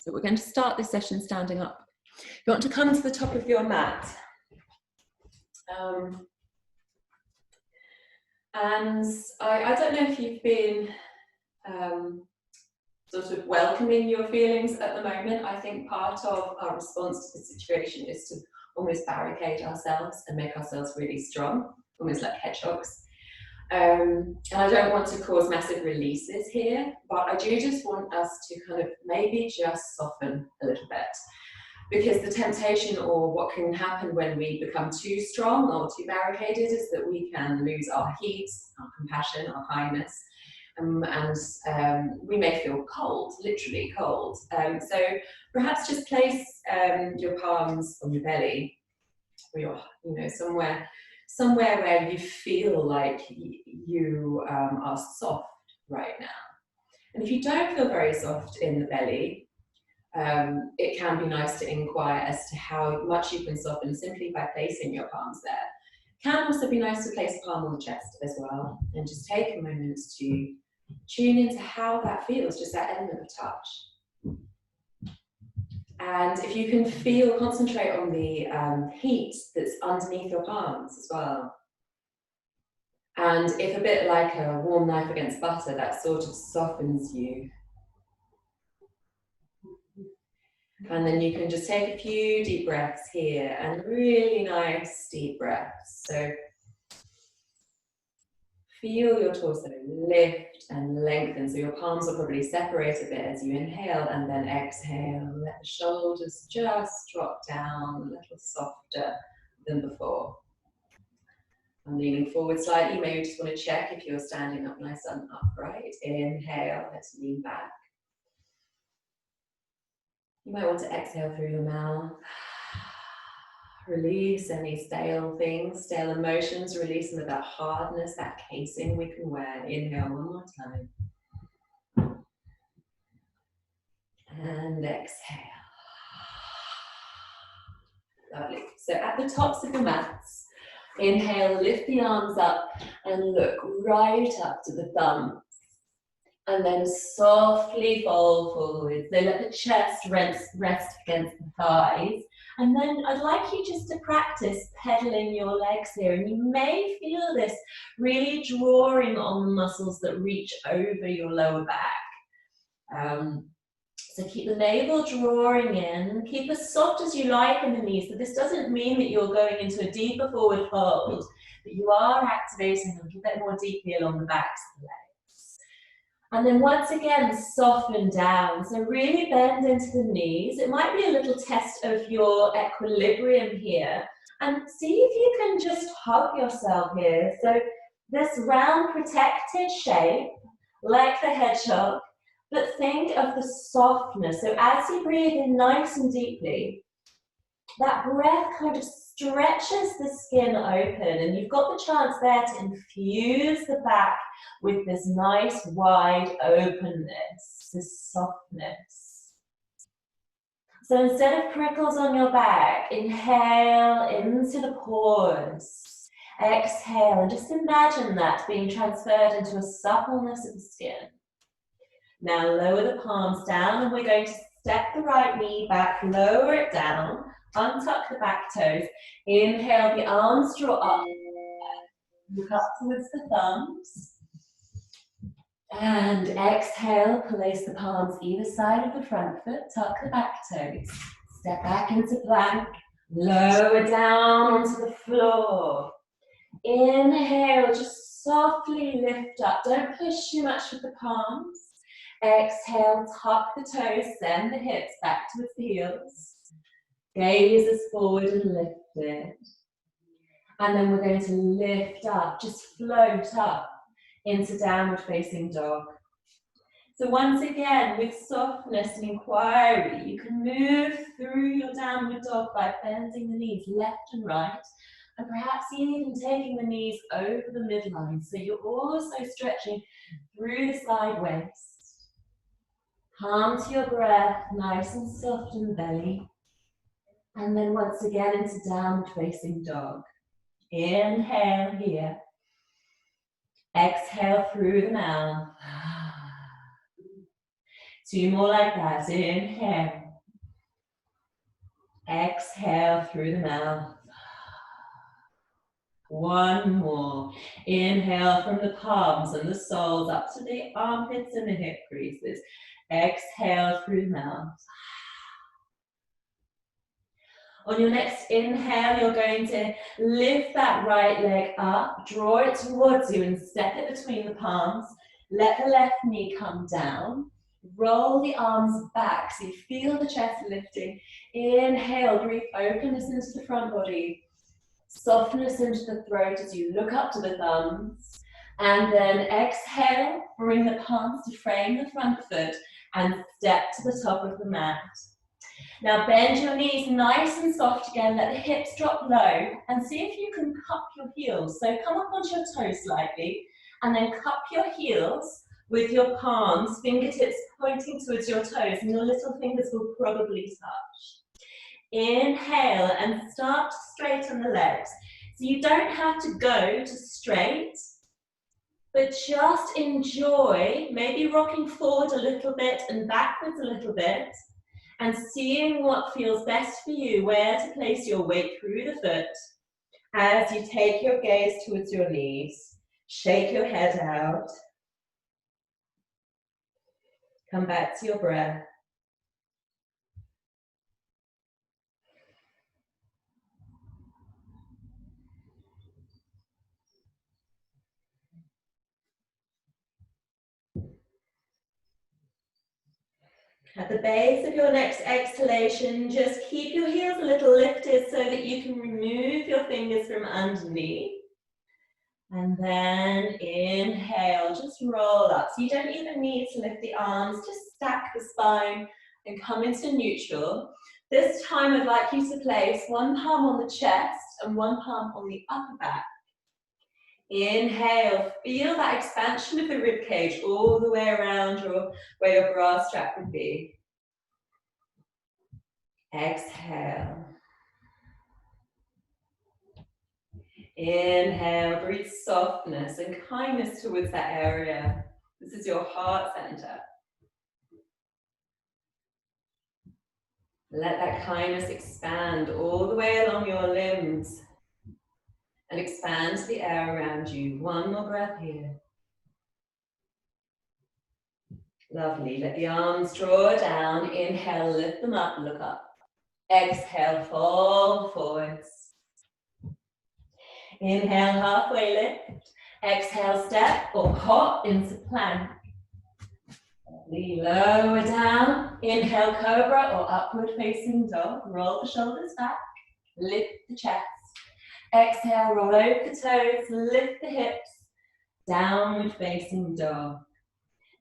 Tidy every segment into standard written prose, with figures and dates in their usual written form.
So we're going to start this session standing up. You want to come to the top of your mat. And I don't know if you've been sort of welcoming your feelings at the moment. I think part of our response to the situation is to almost barricade ourselves and make ourselves really strong, almost like hedgehogs. And I don't want to cause massive releases here, but I do just want us to kind of maybe just soften a little bit. Because the temptation, or what can happen when we become too strong or too barricaded, is that we can lose our heat, our compassion, our kindness, and we may feel cold, literally cold. So perhaps just place your palms on your belly, or your, somewhere where you feel like you are soft right now. And if you don't feel very soft in the belly, it can be nice to inquire as to how much you can soften simply by placing your palms there. It can also be nice to place a palm on the chest as well, and just take a moment to tune into how that feels, just that element of touch. And if you can concentrate on the heat that's underneath your palms as well. And if a bit like a warm knife against butter, that sort of softens you. And then you can just take a few deep breaths here, and really nice deep breaths. So feel your torso lift and lengthen. So your palms will probably separate a bit as you inhale, and then exhale. Let the shoulders just drop down a little softer than before. I'm leaning forward slightly. Maybe you just want to check if you're standing up nice and upright. Inhale, let's lean back. You might want to exhale through your mouth. Release any stale things, stale emotions. Release some of that hardness, that casing we can wear. Inhale one more time. And exhale. Lovely. So at the tops of the mats, inhale, lift the arms up and look right up to the thumb. And then softly fold forward. So let the chest rest against the thighs. And then I'd like you just to practice pedaling your legs here. And you may feel this really drawing on the muscles that reach over your lower back. So keep the navel drawing in. Keep as soft as you like in the knees. So this doesn't mean that you're going into a deeper forward fold, but you are activating a little bit more deeply along the backs of the legs. And then once again, soften down. So really bend into the knees. It might be a little test of your equilibrium here. And see if you can just hug yourself here. So this round protected shape, like the hedgehog, but think of the softness. So as you breathe in nice and deeply, that breath kind of stretches the skin open, and you've got the chance there to infuse the back with this nice wide openness, this softness. So instead of prickles on your back, inhale into the pores. Exhale, and just imagine that being transferred into a suppleness of the skin. Now lower the palms down, and we're going to step the right knee back, lower it down, untuck the back toes. Inhale, the arms draw up. Look up towards the thumbs. And exhale, place the palms either side of the front foot, tuck the back toes. Step back into plank, lower down onto the floor. Inhale, just softly lift up. Don't push too much with the palms. Exhale, tuck the toes, send the hips back towards the heels. Gaze us forward and lift it. And then we're going to lift up, just float up into downward facing dog. So once again, with softness and inquiry, you can move through your downward dog by bending the knees left and right, and perhaps even taking the knees over the midline. So you're also stretching through the side waist. Palm to your breath, nice and soft in the belly. And then once again into downward facing dog. Inhale here. Exhale through the mouth. 2 more like that. Inhale. Exhale through the mouth. 1 more. Inhale from the palms and the soles up to the armpits and the hip creases. Exhale through the mouth. On your next inhale, you're going to lift that right leg up, draw it towards you and step it between the palms. Let the left knee come down. Roll the arms back so you feel the chest lifting. Inhale, breathe openness into the front body. Softness into the throat as you look up to the thumbs. And then exhale, bring the palms to frame the front foot and step to the top of the mat. Now bend your knees nice and soft again, let the hips drop low and see if you can cup your heels. So come up onto your toes slightly and then cup your heels with your palms, fingertips pointing towards your toes and your little fingers will probably touch. Inhale and start to straighten the legs. So you don't have to go to straight, but just enjoy maybe rocking forward a little bit and backwards a little bit and seeing what feels best for you, where to place your weight through the foot as you take your gaze towards your knees. Shake your head out. Come back to your breath. At the base of your next exhalation, just keep your heels a little lifted so that you can remove your fingers from underneath. And then inhale, just roll up. So you don't even need to lift the arms, just stack the spine and come into neutral. This time I'd like you to place 1 palm on the chest and 1 palm on the upper back. Inhale, feel that expansion of the rib cage all the way around where your bra strap would be. Exhale. Inhale, breathe softness and kindness towards that area. This is your heart center. Let that kindness expand all the way along your limbs and expand to the air around you. 1 more breath here. Lovely. Let the arms draw down. Inhale, lift them up, look up. Exhale, fold forwards. Inhale, halfway lift. Exhale, step or hop into plank. Lower down. Inhale, cobra or upward facing dog. Roll the shoulders back. Lift the chest. Exhale, roll over the toes. Lift the hips. Downward facing dog.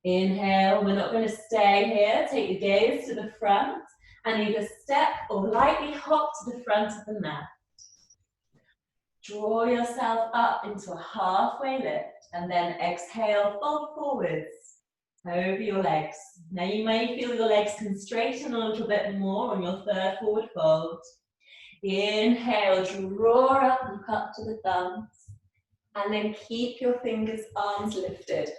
Inhale, we're not going to stay here. Take the gaze to the front and either step or lightly hop to the front of the mat. Draw yourself up into a halfway lift and then exhale, fold forwards over your legs. Now you may feel your legs can straighten a little bit more on your 3rd forward fold. Inhale, draw up, look up to the thumbs and then keep your fingers, arms lifted.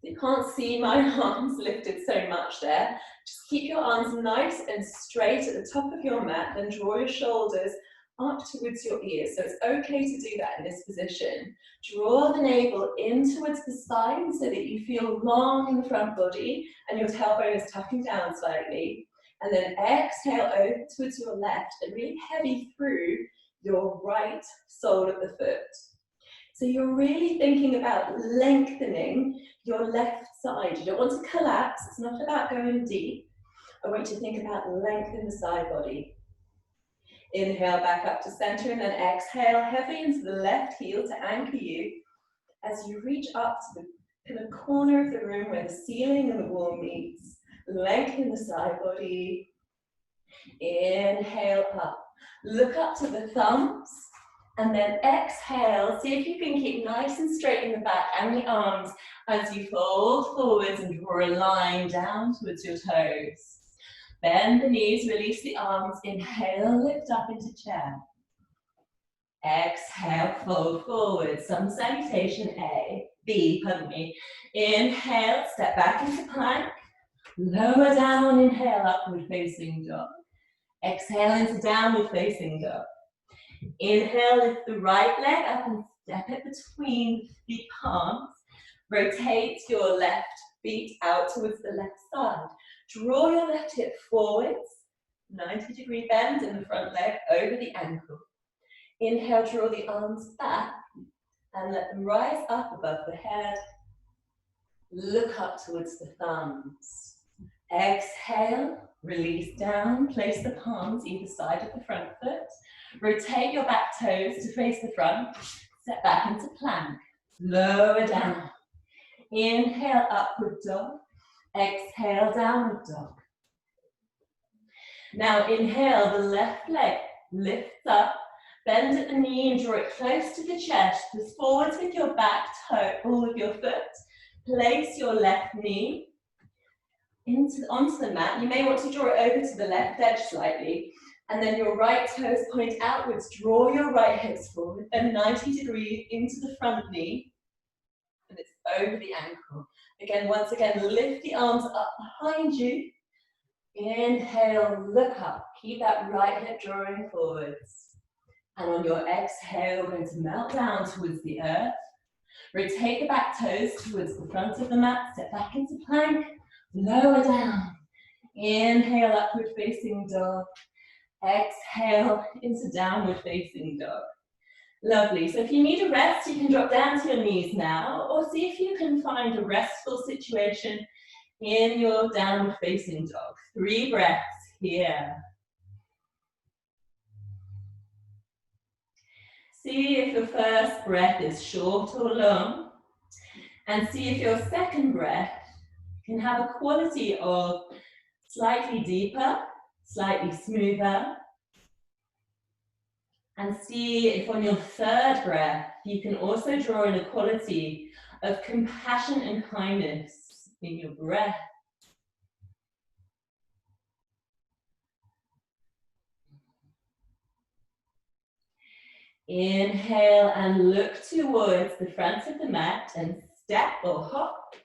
You can't see my arms lifted so much there. Just keep your arms nice and straight at the top of your mat, then draw your shoulders up towards your ears. So it's okay to do that in this position. Draw the navel in towards the spine so that you feel long in the front body and your tailbone is tucking down slightly. And then exhale over towards your left and really heavy through your right sole of the foot. So you're really thinking about lengthening your left side. You don't want to collapse. It's not about going deep. I want you to think about lengthening the side body. Inhale back up to center and then exhale heavy into the left heel to anchor you as you reach up to the kind of corner of the room where the ceiling and the wall meets. Lengthen the side body. Inhale up. Look up to the thumbs. And then exhale, see if you can keep nice and straight in the back and the arms as you fold forwards and draw a line down towards your toes. Bend the knees, release the arms, inhale, lift up into chair. Exhale, fold forward, sun salutation B. Inhale, step back into plank. Lower down, inhale, upward facing dog. Exhale into downward facing dog. Inhale, lift the right leg up and step it between the palms. Rotate your left feet out towards the left side. Draw your left hip forwards, 90-degree bend in the front leg over the ankle. Inhale, draw the arms back and let them rise up above the head. Look up towards the thumbs. Exhale, release down, place the palms either side of the front foot. Rotate your back toes to face the front. Step back into plank. Lower down. Inhale, upward dog. Exhale, downward dog. Now inhale, the left leg lifts up. Bend at the knee and draw it close to the chest. Push forwards with your back toe, ball of your foot. Place your left knee onto the mat. You may want to draw it over to the left edge slightly. And then your right toes point outwards. Draw your right hips forward. Then 90 degrees into the front knee. And it's over the ankle. Again, once again, lift the arms up behind you. Inhale, look up. Keep that right hip drawing forwards. And on your exhale, we're going to melt down towards the earth. Rotate the back toes towards the front of the mat. Step back into plank. Lower down. Inhale, upward facing dog. Exhale into downward facing dog. Lovely. So if you need a rest, you can drop down to your knees now, or see if you can find a restful situation in your downward facing dog. 3 breaths here. See if your first breath is short or long, and see if your second breath can have a quality of slightly deeper, slightly smoother, and see if on your third breath you can also draw in a quality of compassion and kindness in your breath. Inhale and look towards the front of the mat and step or hop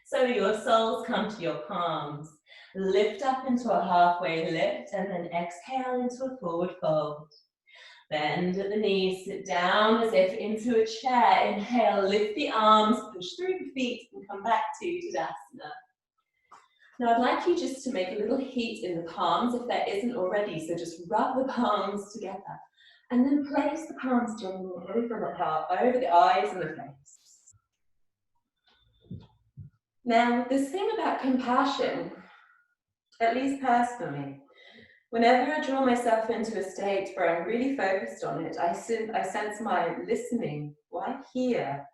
so your soles come to your palms. Lift up into a halfway lift and then exhale into a forward fold. Bend at the knees, sit down as if into a chair. Inhale, lift the arms, push through the feet and come back to Tadasana. Now I'd like you just to make a little heat in the palms if there isn't already, so just rub the palms together. And then place the palms gently over the heart, over the eyes and the face. Now, this thing about compassion, at least personally, whenever I draw myself into a state where I'm really focused on it, I sense my listening, what I hear,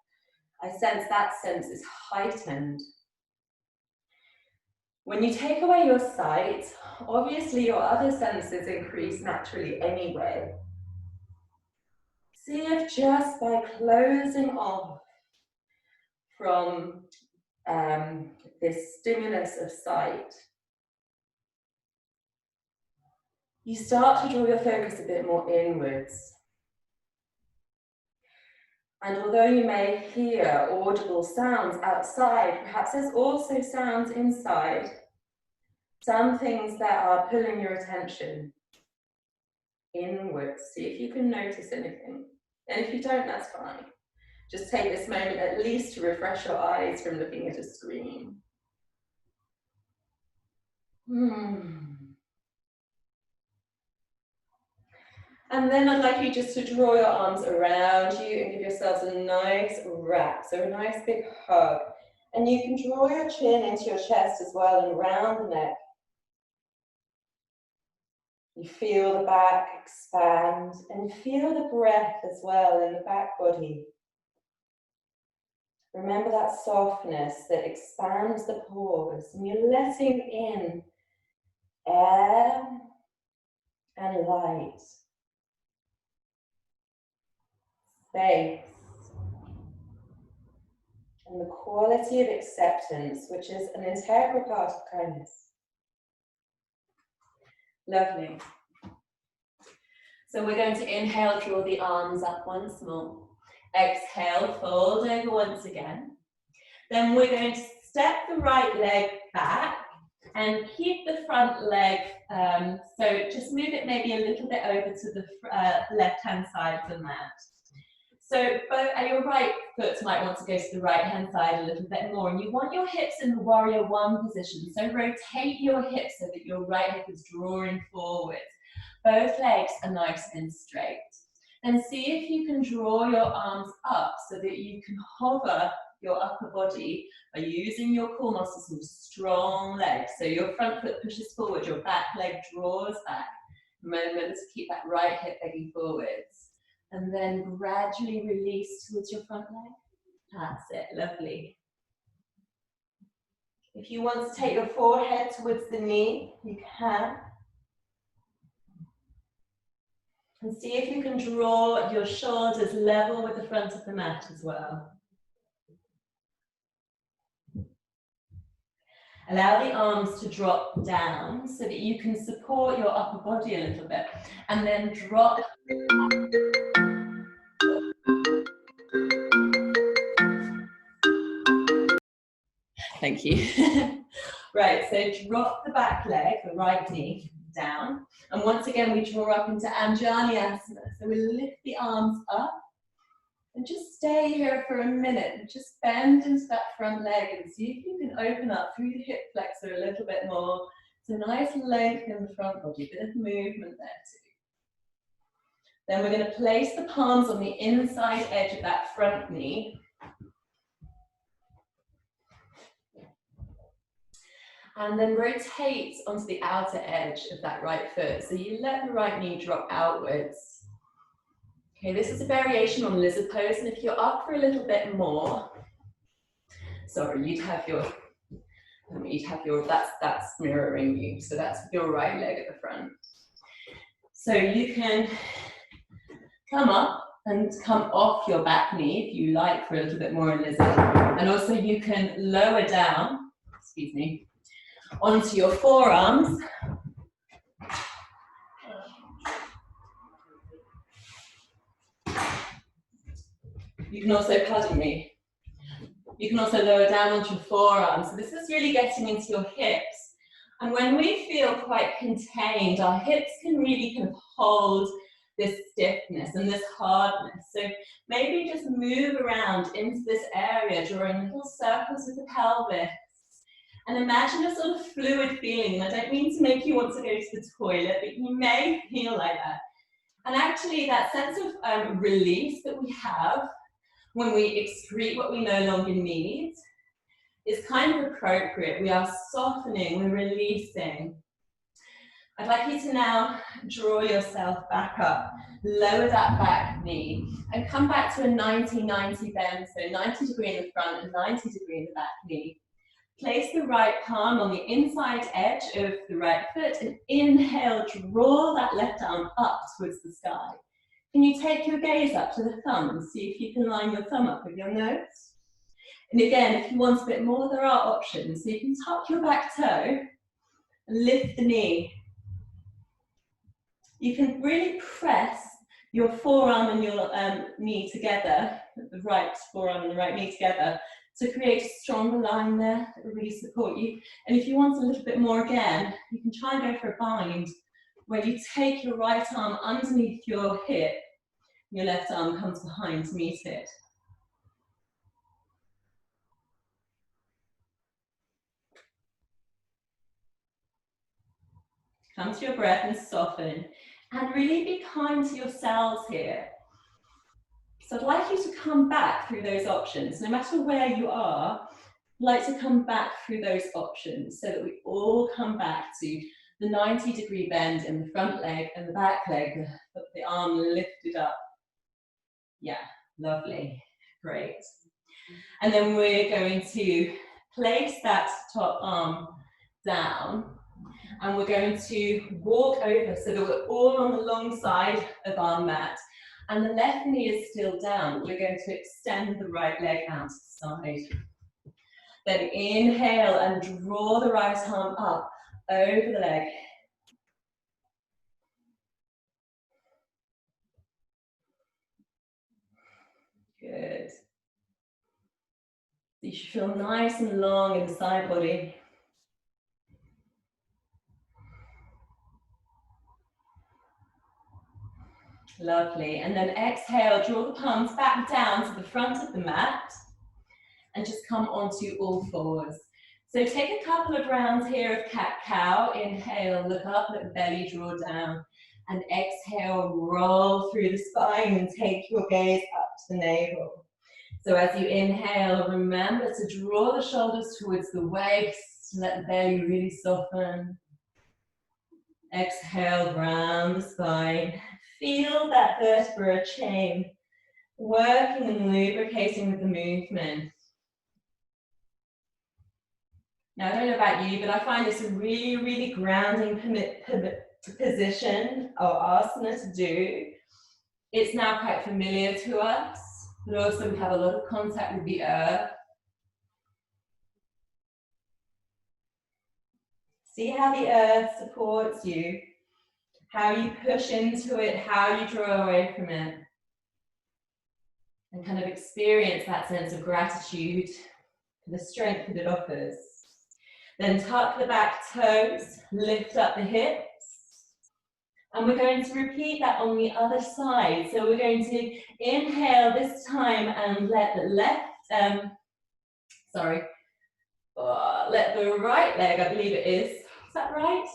I sense that sense is heightened. When you take away your sight, obviously your other senses increase naturally anyway. See if just by closing off from this stimulus of sight, you start to draw your focus a bit more inwards. And although you may hear audible sounds outside, perhaps there's also sounds inside, some things that are pulling your attention inwards. See if you can notice anything. And if you don't, that's fine. Just take this moment at least to refresh your eyes from looking at a screen. And then I'd like you just to draw your arms around you and give yourselves a nice wrap, so a nice big hug. And you can draw your chin into your chest as well and round the neck. You feel the back expand and feel the breath as well in the back body. Remember that softness that expands the pores, and you're letting in air and light, space, and the quality of acceptance, which is an integral part of kindness. Lovely. So we're going to inhale, draw the arms up once more. Exhale, fold over once again. Then we're going to step the right leg back, And keep the front leg, so just move it maybe a little bit over to the left-hand side of the mat. So your right foot might want to go to the right-hand side a little bit more, and you want your hips in the warrior one position. So rotate your hips so that your right hip is drawing forward. Both legs are nice and straight. And see if you can draw your arms up so that you can hover your upper body by using your core muscles and strong legs. So your front foot pushes forward, your back leg draws back. Remember to keep that right hip begging forwards. And then gradually release towards your front leg. That's it, lovely. If you want to take your forehead towards the knee, you can. And see if you can draw your shoulders level with the front of the mat as well. Allow the arms to drop down so that you can support your upper body a little bit. And then drop. Thank you. Right, so drop the back leg, the right knee, down. And once again, we draw up into Anjali-asana. So we lift the arms up and just stay here for a minute. And just bend into that front leg and see if you can open up through the hip flexor a little bit more. So nice length in the front body, bit of movement there too. Then we're going to place the palms on the inside edge of that front knee. And then rotate onto the outer edge of that right foot. So you let the right knee drop outwards. Okay, this is a variation on lizard pose, and if you're up for a little bit more, sorry, you'd have your, that's mirroring you, so that's your right leg at the front. So you can come up and come off your back knee if you like for a little bit more in lizard, and also you can lower down, excuse me, onto your forearms. You can also, pardon me, you can also lower down onto your forearms. So this is really getting into your hips. And when we feel quite contained, our hips can really kind of hold this stiffness and this hardness. So maybe just move around into this area, drawing little circles with the pelvis. And imagine a sort of fluid feeling. I don't mean to make you want to go to the toilet, but you may feel like that. And actually that sense of release that we have when we excrete what we no longer need is kind of appropriate. We are softening, we're releasing. I'd like you to now draw yourself back up, lower that back knee, and come back to a 90-90 bend, so 90 degree in the front and 90 degree in the back knee. Place the right palm on the inside edge of the right foot and inhale, draw that left arm up towards the sky. Can you take your gaze up to the thumb and see if you can line your thumb up with your nose? And again, if you want a bit more, there are options. So you can tuck your back toe and lift the knee. You can really press your forearm and your knee together, the right forearm and the right knee together, to create a stronger line there that will really support you. And if you want a little bit more again, you can try and go for a bind, where you take your right arm underneath your hip, your left arm comes behind to meet it. Come to your breath and soften. And really be kind to yourselves here. So I'd like you to come back through those options. No matter where you are, I'd like to come back through those options so that we all come back to the 90-degree bend in the front leg and the back leg, the arm lifted up. Yeah, lovely, great. And then we're going to place that top arm down and we're going to walk over so that we're all on the long side of our mat and the left knee is still down. We're going to extend the right leg out to the side. Then inhale and draw the right arm up over the leg. Good. You should feel nice and long in the side body. Lovely. And then exhale, draw the palms back down to the front of the mat and just come onto all fours. So take a couple of rounds here of cat-cow. Inhale, look up, let the belly draw down. And exhale, roll through the spine and take your gaze up to the navel. So as you inhale, remember to draw the shoulders towards the waist, let the belly really soften. Exhale, round the spine. Feel that vertebra chain working and lubricating with the movement. Now, I don't know about you, but I find this a really, really grounding position or asana to do. It's now quite familiar to us, but also we have a lot of contact with the earth. See how the earth supports you, how you push into it, how you draw away from it. And kind of experience that sense of gratitude for the strength that it offers. Then tuck the back toes, lift up the hips. And we're going to repeat that on the other side. So we're going to inhale this time and let the let the right leg, I believe it is that right?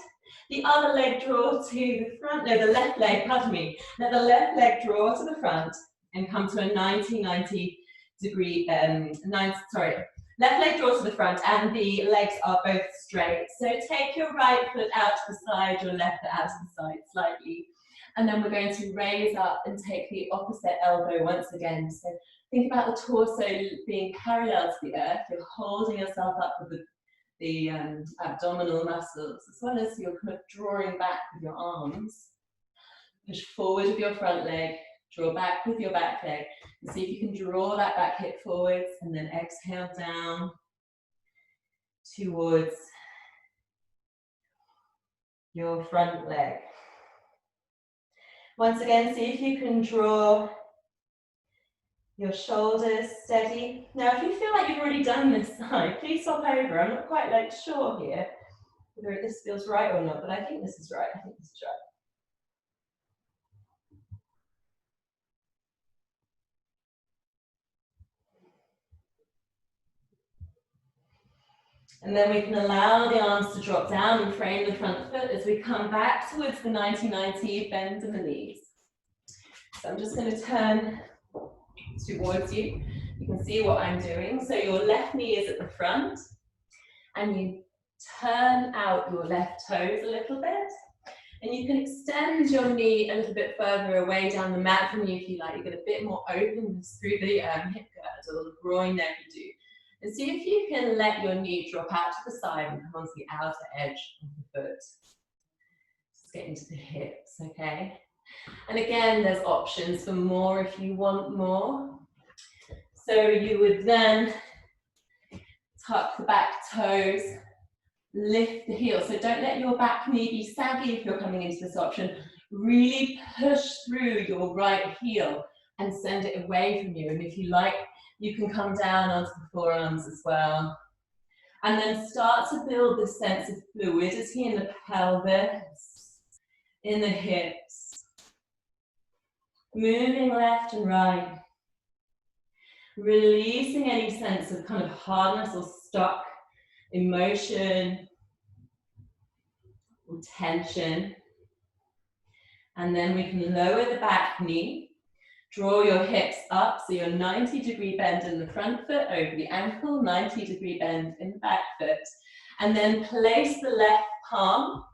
The other leg draw to the front, no, the left leg, pardon me. Let the left leg draw to the front and come to a 90 degree, left leg draw to the front and the legs are both straight. So take your right foot out to the side, your left foot out to the side slightly. And then we're going to raise up and take the opposite elbow once again. So think about the torso being parallel to the earth. You're holding yourself up with the abdominal muscles, as well as you're kind of drawing back with your arms. Push forward with your front leg, draw back with your back leg. And see if you can draw that back hip forwards and then exhale down towards your front leg. Once again, see if you can draw your shoulders steady. Now, if you feel like you've already done this side, please swap over. I'm not quite sure here whether this feels right or not, but I think this is right. And then we can allow the arms to drop down and frame the front foot as we come back towards the 90-90, bend in the knees. So I'm just going to turn towards you. You can see what I'm doing. So your left knee is at the front and you turn out your left toes a little bit. And you can extend your knee a little bit further away down the mat from you if you like. You get a bit more openness through the hip girdle or the groin there if you do. And see if you can let your knee drop out to the side and come onto the outer edge of the foot. Just get into the hips, okay? And again, there's options for more if you want more. So you would then tuck the back toes, lift the heel. So don't let your back knee be saggy if you're coming into this option. Really push through your right heel and send it away from you. And if you like, you can come down onto the forearms as well. And then start to build this sense of fluidity in the pelvis, in the hips. Moving left and right. Releasing any sense of kind of hardness or stuck emotion or tension. And then we can lower the back knee. Draw your hips up, so your 90-degree bend in the front foot over the ankle, 90-degree bend in the back foot. And then place the left palm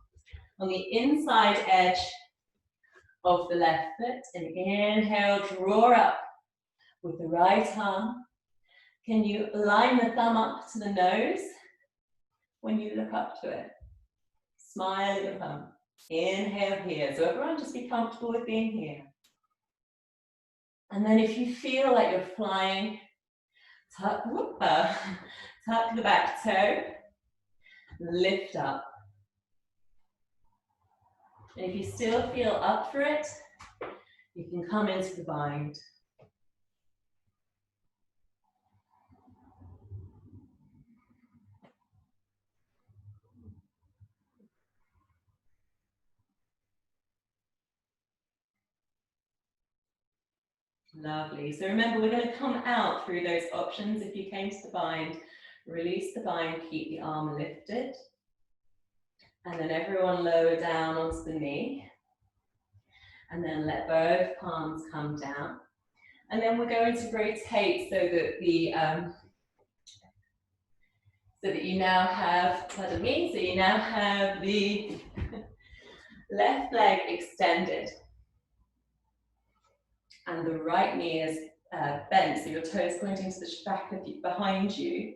on the inside edge of the left foot. And inhale, draw up with the right arm. Can you line the thumb up to the nose when you look up to it? Smile at your thumb. Inhale here. So everyone just be comfortable with being here. And then if you feel like you're flying, tuck the back toe, lift up. And if you still feel up for it, you can come into the bind. Lovely. So remember, we're going to come out through those options. If you came to the bind, release the bind, keep the arm lifted. And then everyone lower down onto the knee. And then let both palms come down. And then we're going to rotate so that you now have, pardon me, so you now have the left leg extended. And the right knee is bent, so your toes pointing to the back of you, behind you.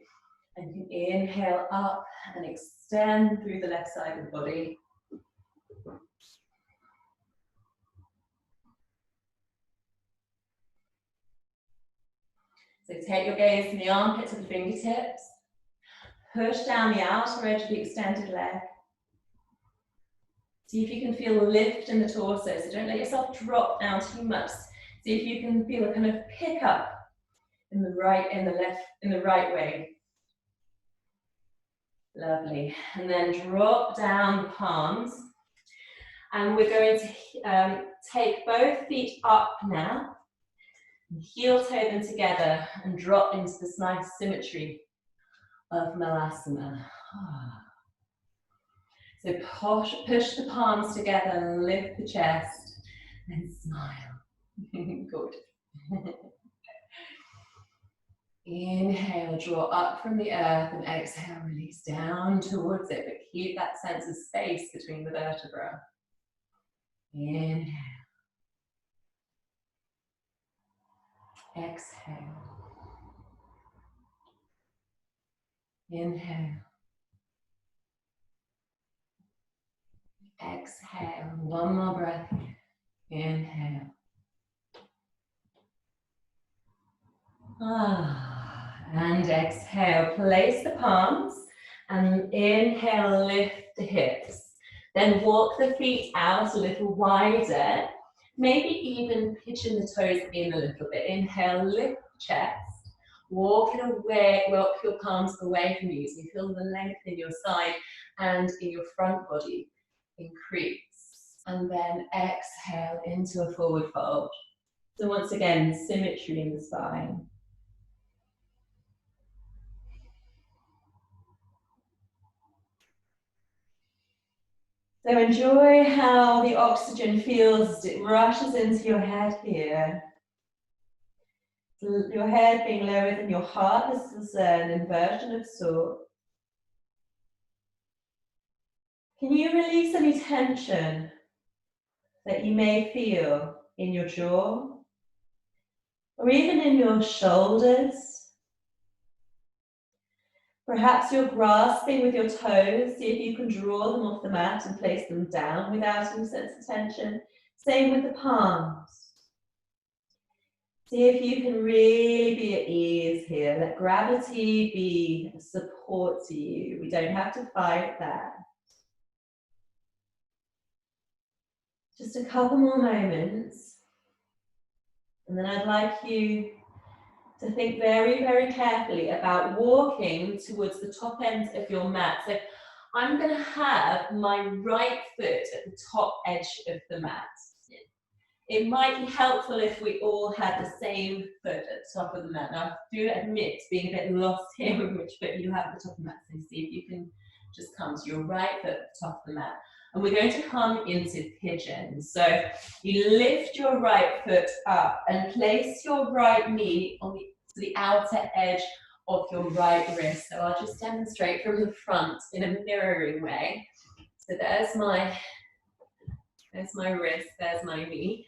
And you can inhale up and extend through the left side of the body. So take your gaze from the armpit to the fingertips. Push down the outer edge of the extended leg. See if you can feel a lift in the torso, so don't let yourself drop down too much. See if you can feel a kind of pick up in the right way. Lovely. And then drop down the palms. And we're going to take both feet up now. Heel toe them together and drop into this nice symmetry of Malasana. So push the palms together and lift the chest and smile. Good. Inhale, draw up from the earth, and exhale, release down towards it, but keep that sense of space between the vertebrae. Inhale. Exhale. Inhale. Exhale. One more breath. Inhale. And exhale. Place the palms and inhale, lift the hips. Then walk the feet out a little wider. Maybe even pigeon the toes in a little bit. Inhale, lift the chest. Walk it away, walk your palms away from you so you feel the length in your side and in your front body increase. And then exhale into a forward fold. So once again, symmetry in the spine. So enjoy how the oxygen feels as it rushes into your head here. Your head being lower than your heart, this is an inversion of sorts. Can you release any tension that you may feel in your jaw or even in your shoulders? Perhaps you're grasping with your toes. See if you can draw them off the mat and place them down without any sense of tension. Same with the palms. See if you can really be at ease here. Let gravity be a support to you. We don't have to fight that. Just a couple more moments. And then I'd like you to think very, very carefully about walking towards the top end of your mat. So I'm going to have my right foot at the top edge of the mat. It might be helpful if we all had the same foot at the top of the mat. Now, I do admit being a bit lost here with which foot you have at the top of the mat. So see if you can just come to your right foot at the top of the mat. And we're going to come into pigeon. So you lift your right foot up and place your right knee on the outer edge of your right wrist. So I'll just demonstrate from the front in a mirroring way. So there's my wrist, there's my knee.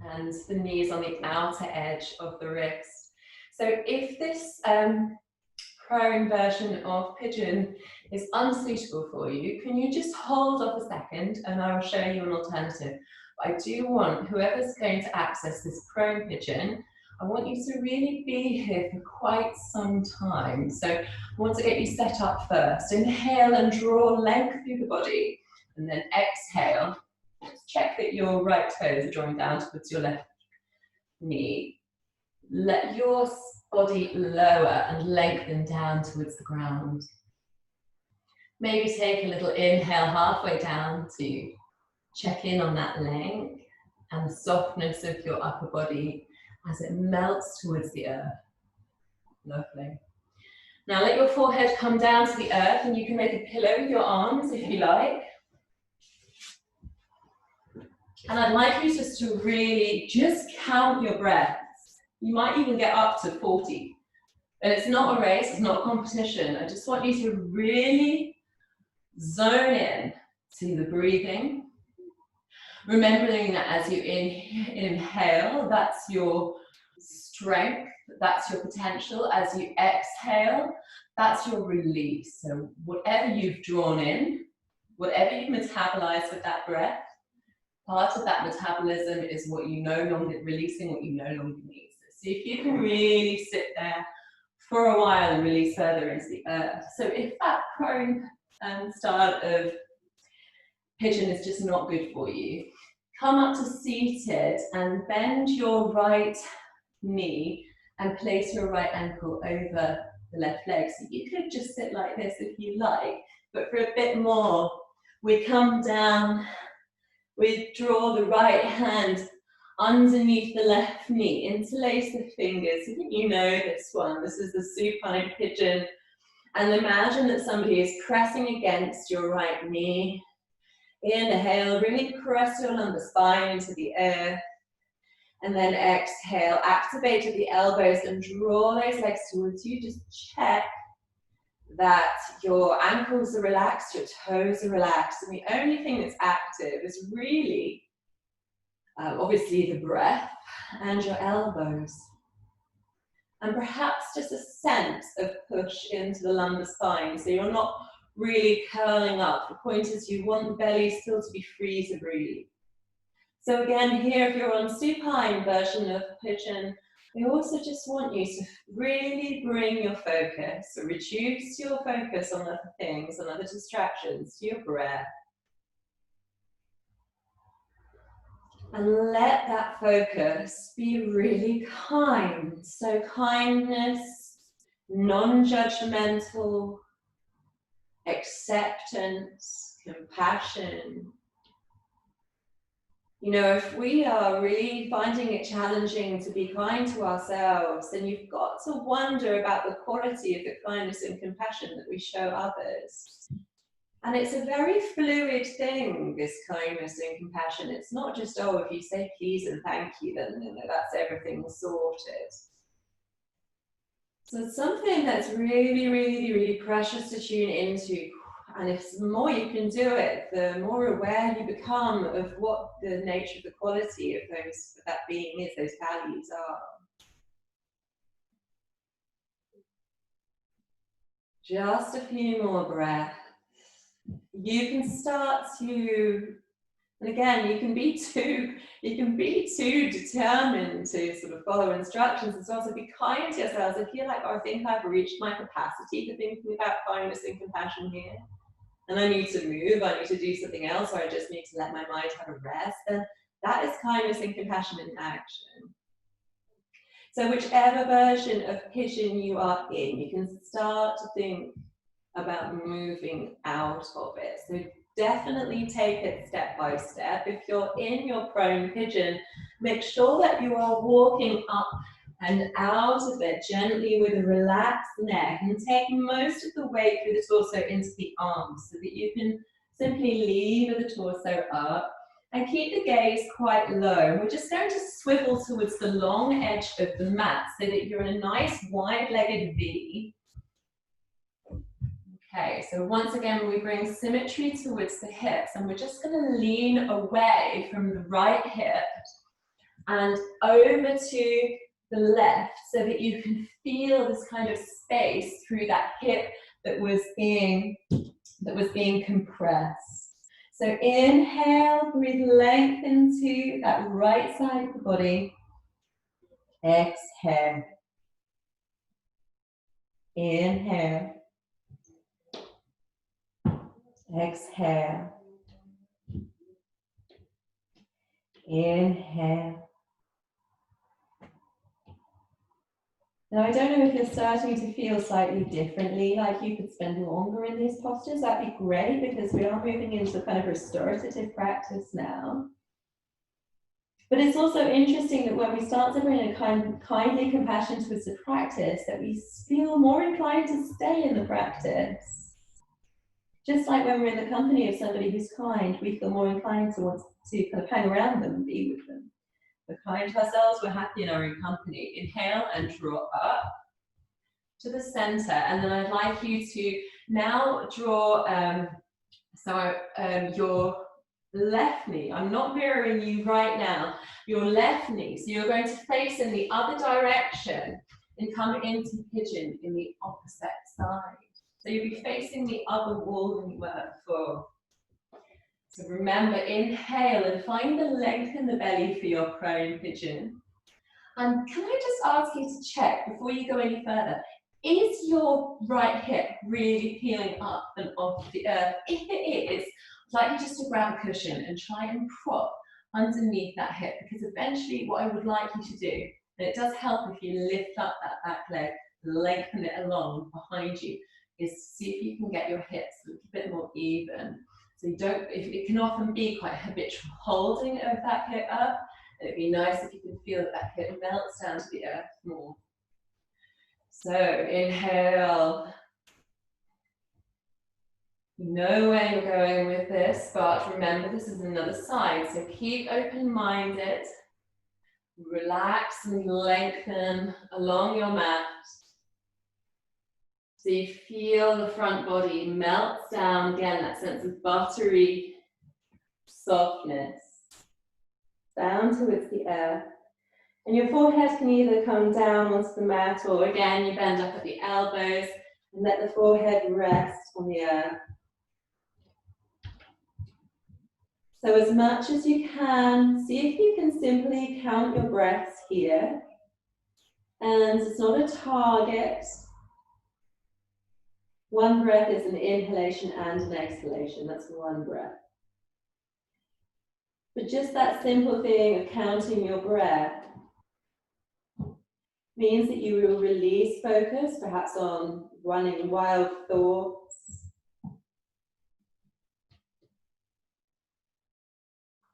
And the knee is on the outer edge of the wrist. So if this prayer inversion of pigeon is unsuitable for you, can you just hold off a second and I will show you an alternative. But I do want whoever's going to access this prone pigeon, I want you to really be here for quite some time. So I want to get you set up first. Inhale and draw length through the body, and then exhale. Just check that your right toes are drawing down towards your left knee. Let your body lower and lengthen down towards the ground. Maybe take a little inhale halfway down to check in on that length. and the softness of your upper body as it melts towards the earth. Lovely. Now let your forehead come down to the earth, and you can make a pillow with your arms if you like. And I'd like you just to really just count your breaths. You might even get up to 40. And it's not a race, it's not a competition. I just want you to really zone in to the breathing. Remembering that as you inhale, that's your strength, that's your potential. As you exhale, that's your release. So whatever you've drawn in, whatever you've metabolized with that breath, part of that metabolism is what you no longer releasing, what you no longer need. So see if you can really sit there for a while and release further into the earth. So if that prone style of pigeon is just not good for you, come up to seated and bend your right knee and place your right ankle over the left leg. So you could just sit like this if you like, but for a bit more, we come down, we draw the right hand underneath the left knee, interlace the fingers. I think you know this one. This is the supine pigeon. And imagine that somebody is pressing against your right knee. Inhale, really press your lumbar spine into the earth. And then exhale, activate at the elbows and draw those legs towards you. Just check that your ankles are relaxed, your toes are relaxed. And the only thing that's active is really, obviously, the breath and your elbows. And perhaps just a sense of push into the lumbar spine. So you're not really curling up. The point is you want the belly still to be free to breathe. So again, here, if you're on supine version of pigeon, we also just want you to really bring your focus, or reduce your focus on other things, on other distractions, to your breath. And let that focus be really kind. So kindness, non-judgmental, acceptance, compassion. You know, if we are really finding it challenging to be kind to ourselves, then you've got to wonder about the quality of the kindness and compassion that we show others. And it's a very fluid thing, this kindness and compassion. It's not just, oh, if you say please and thank you, then you know, that's everything sorted. So it's something that's really, really, really precious to tune into. And if the more you can do it, the more aware you become of what the nature of the quality of that being is, those values are. Just a few more breaths. You can start to, and again, you can be too determined to sort of follow instructions as well. So be kind to yourselves. If you're like, oh, I think I've reached my capacity for thinking about kindness and compassion here, and I need to move, I need to do something else, or I just need to let my mind have a rest, then that is kindness and compassion in action. So whichever version of pigeon you are in, you can start to think about moving out of it. So definitely take it step by step. If you're in your prone pigeon, make sure that you are walking up and out of it gently with a relaxed neck, and take most of the weight through the torso into the arms so that you can simply lever the torso up and keep the gaze quite low. And we're just going to swivel towards the long edge of the mat so that you're in a nice wide-legged V. Okay, so once again, we bring symmetry towards the hips, and we're just going to lean away from the right hip and over to the left so that you can feel this kind of space through that hip that was being compressed. So inhale, breathe length into that right side of the body. Exhale. Inhale. Exhale. Inhale. Now, I don't know if you're starting to feel slightly differently, like you could spend longer in these postures. That'd be great, because we are moving into kind of restorative practice now. But it's also interesting that when we start to bring a kindly compassion towards the practice, that we feel more inclined to stay in the practice. Just like when we're in the company of somebody who's kind, we feel more inclined to want to kind of hang around them and be with them. We're kind to ourselves, we're happy in our own company. Inhale and draw up to the center, and then I'd like you to now draw your left knee. I'm not mirroring you right now. Your left knee. So you're going to face in the other direction and come into pigeon in the opposite side. So you'll be facing the other wall than you were before. So remember, inhale and find the length in the belly for your prone pigeon. And can I just ask you to check before you go any further, is your right hip really peeling up and off the earth? If it is, I'd like you just to grab a cushion and try and prop underneath that hip, because eventually what I would like you to do, and it does help if you lift up that back leg, lengthen it along behind you, is see if you can get your hips a little bit more even. So you don't, it can often be quite habitual holding of that hip up. It'd be nice if you can feel that that hip melts down to the earth more. So inhale. You know where you're going with this, but remember this is another side. So keep open-minded. Relax and lengthen along your mat. So you feel the front body melts down, again, that sense of buttery softness, down towards the earth. And your forehead can either come down onto the mat, or again, you bend up at the elbows and let the forehead rest on the earth. So as much as you can, see if you can simply count your breaths here. And it's not a target. One breath is an inhalation and an exhalation. That's one breath. But just that simple thing of counting your breath means that you will release focus, perhaps on running wild thoughts.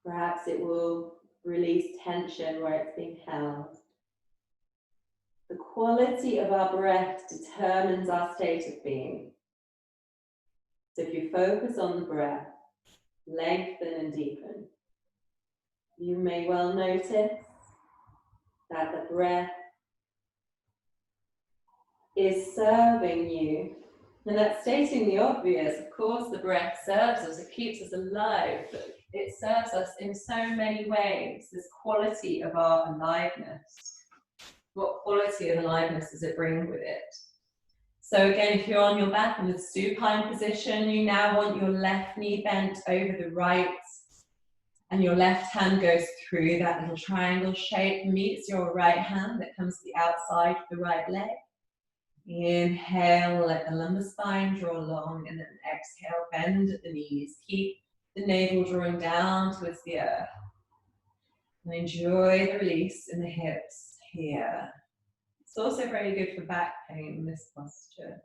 Perhaps it will release tension where it's being held. The quality of our breath determines our state of being. So if you focus on the breath, lengthen and deepen, you may well notice that the breath is serving you. And that's stating the obvious. Of course, the breath serves us, it keeps us alive, but it serves us in so many ways. This quality of our aliveness. What quality of aliveness does it bring with it? So again, if you're on your back in the supine position, you now want your left knee bent over the right, and your left hand goes through that little triangle shape, meets your right hand that comes to the outside of the right leg. Inhale, let the lumbar spine draw long, and then exhale, bend at the knees. Keep the navel drawing down towards the earth. And enjoy the release in the hips here. It's also very good for back pain, this posture.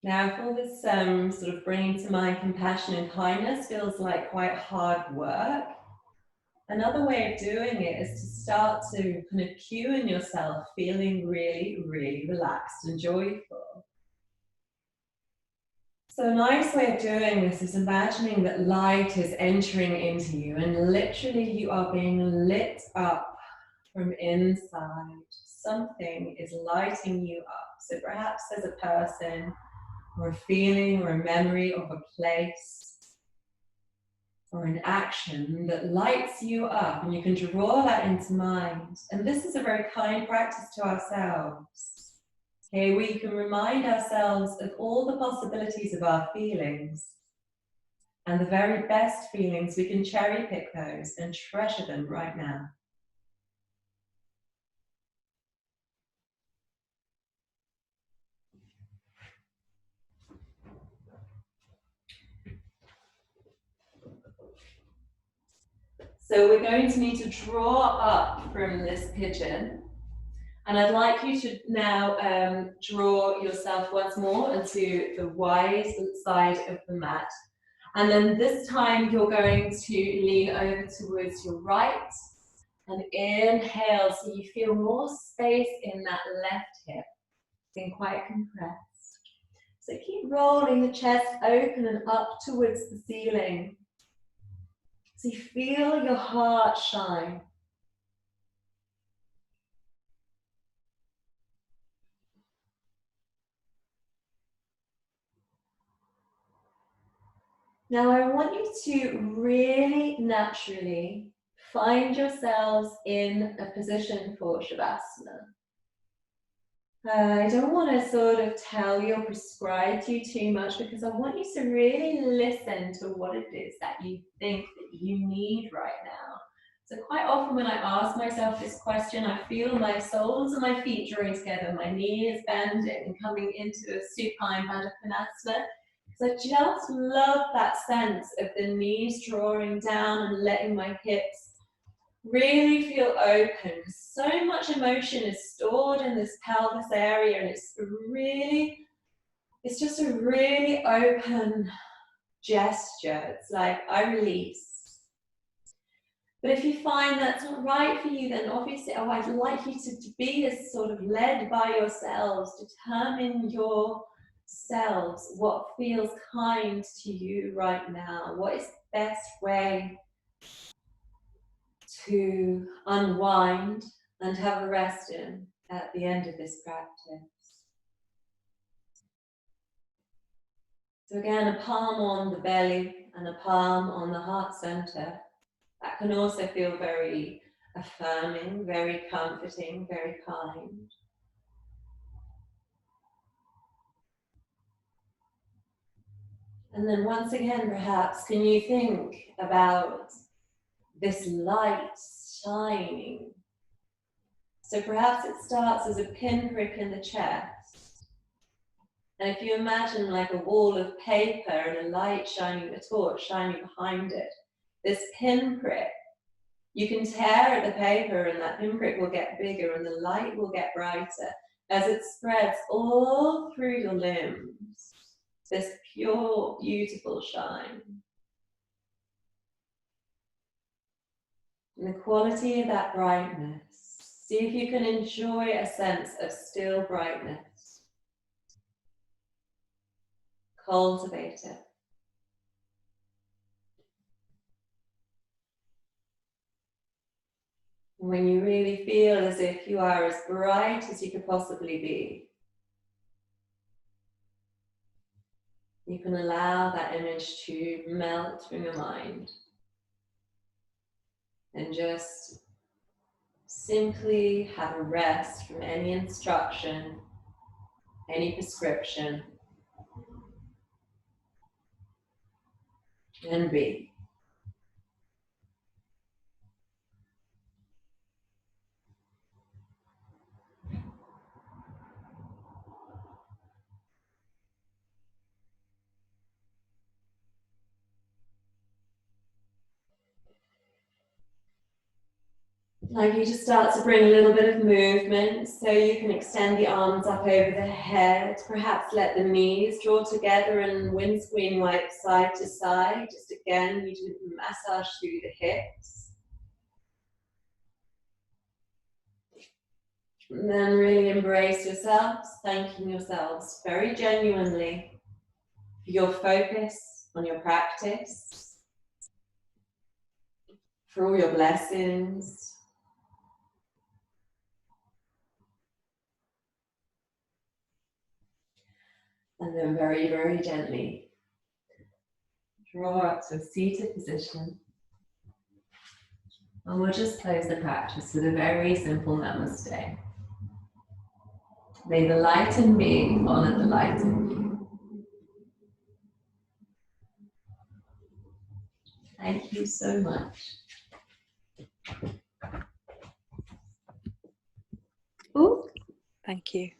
Now, if all this sort of bringing to mind compassion and kindness feels like quite hard work, another way of doing it is to start to kind of cue in yourself feeling really, really relaxed and joyful. So a nice way of doing this is imagining that light is entering into you, and literally you are being lit up from inside. Something is lighting you up. So perhaps there's a person, or a feeling, or a memory of a place, or an action that lights you up, and you can draw that into mind. And this is a very kind practice to ourselves. Okay, we can remind ourselves of all the possibilities of our feelings, and the very best feelings, we can cherry pick those and treasure them right now. So we're going to need to draw up from this pigeon. And I'd like you to now draw yourself once more into the wide side of the mat. And then this time you're going to lean over towards your right and inhale so you feel more space in that left hip, being quite compressed. So keep rolling the chest open and up towards the ceiling. So you feel your heart shine. Now I want you to really naturally find yourselves in a position for Shavasana. I don't want to sort of tell you or prescribe to you too much because I want you to really listen to what it is that you think that you need right now. So quite often when I ask myself this question, I feel my soles of my feet drawing together, my knees bending and coming into a supine Baddha Konasana. Because I just love that sense of the knees drawing down and letting my hips really feel open. So much emotion is stored in this pelvis area and it's just a really open gesture. It's like I release. But if you find that's not right for you, then obviously I'd like you to be as sort of led by yourselves, determine yourselves what feels kind to you right now, what is the best way to unwind and have a rest in at the end of this practice. So again, a palm on the belly and a palm on the heart center. That can also feel very affirming, very comforting, very kind. And then once again, perhaps, can you think about this light shining? So perhaps it starts as a pinprick in the chest. And if you imagine like a wall of paper and a light shining, a torch shining behind it, this pinprick, you can tear at the paper and that pinprick will get bigger and the light will get brighter as it spreads all through your limbs. This pure, beautiful shine. And the quality of that brightness, see if you can enjoy a sense of still brightness. Cultivate it. When you really feel as if you are as bright as you could possibly be, you can allow that image to melt from your mind and just simply have a rest from any instruction, any prescription, and be. Like you just start to bring a little bit of movement, so you can extend the arms up over the head, perhaps let the knees draw together and windscreen wipe side to side. Just again, you do massage through the hips. And then really embrace yourselves, thanking yourselves very genuinely for your focus on your practice, for all your blessings. And then very, very gently draw up to a seated position. And we'll just close the practice with a very simple namaste. May the light in me honor the light in you. Thank you so much. Ooh, thank you.